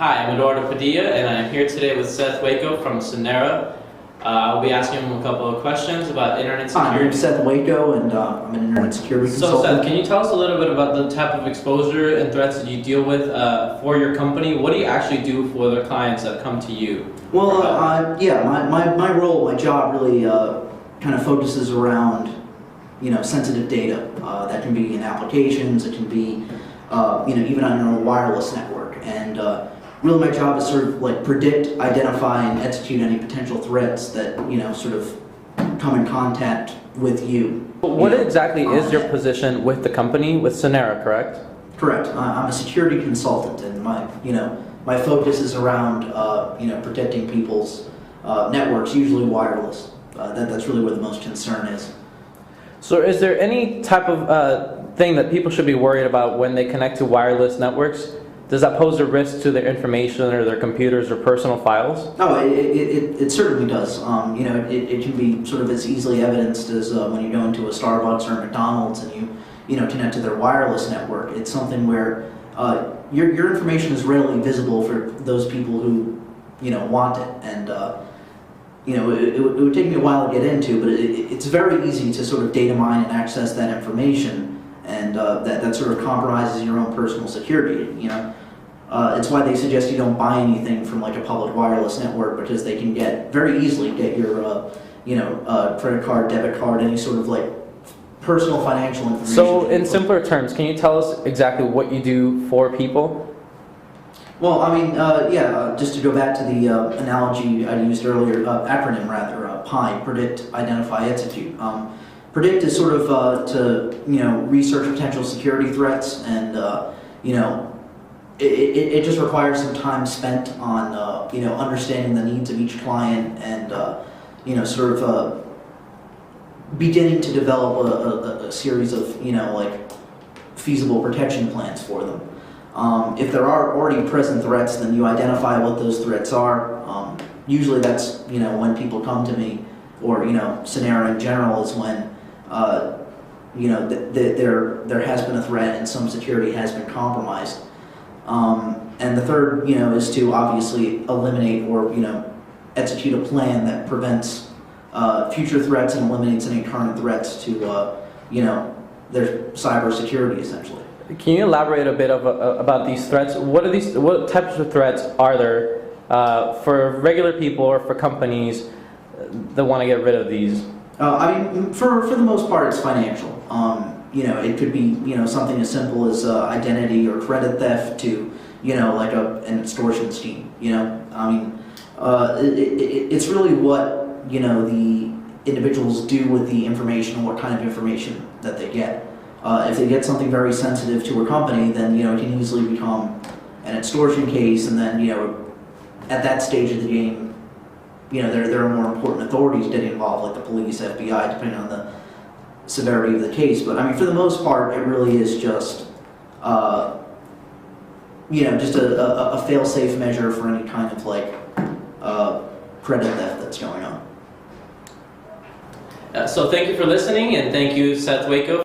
Hi, I'm Eduardo Padilla, and I'm here today with Seth Weico from Sunera. I'll be asking him a couple of questions about internet Hi, security. I'm Seth Weico, and I'm an internet security So, consultant. Seth, can you tell us a little bit about the type of exposure and threats that you deal with for your company? What do you actually do for the clients that come to you? Well, my role, my job really kind of focuses around, sensitive data. That can be in applications, it can be, even on a wireless network. And really my job is sort of like predict, identify, and execute any potential threats that, sort of come in contact with you. What exactly is your position with the company, with Sunera, correct? Correct. I'm a security consultant, and my focus is around protecting people's networks, usually wireless. That's really where the most concern is. So is there any type of thing that people should be worried about when they connect to wireless networks? Does that pose a risk to their information or their computers or personal files? No, it certainly does. It can be sort of as easily evidenced as when you go into a Starbucks or a McDonald's and you connect to their wireless network. It's something where your information is readily visible for those people who want it, and it would take me a while to get into, but it's very easy to sort of data mine and access that information, and that sort of compromises your own personal security. It's why they suggest you don't buy anything from like a public wireless network, because they can very easily get your credit card, debit card, any sort of like personal financial information. So in simpler terms, can you tell us exactly what you do for people? Well, just to go back to the analogy I used earlier, acronym rather, PI, predict, identify, execute. Predict is sort of to research potential security threats, and it just requires some time spent on understanding the needs of each client, and sort of beginning to develop a series of feasible protection plans for them. If there are already present threats, then you identify what those threats are. Usually that's when people come to me, or Sunera in general, is when there has been a threat and some security has been compromised. And the third is to obviously eliminate or execute a plan that prevents future threats and eliminates any current threats to their cybersecurity, essentially. Can you elaborate a bit about these threats? What types of threats are there for regular people or for companies that want to get rid of these? For the most part, it's financial. It could be something as simple as identity or credit theft to like an extortion scheme. It's really what the individuals do with the information and what kind of information that they get. If they get something very sensitive to a company, then it can easily become an extortion case, and then at that stage of the game, there are more important authorities getting involved, like the police, FBI, depending on the severity of the case. But for the most part, it really is just just a fail-safe measure for any kind of credit theft that's going on. So thank you for listening, and thank you, Seth Weico.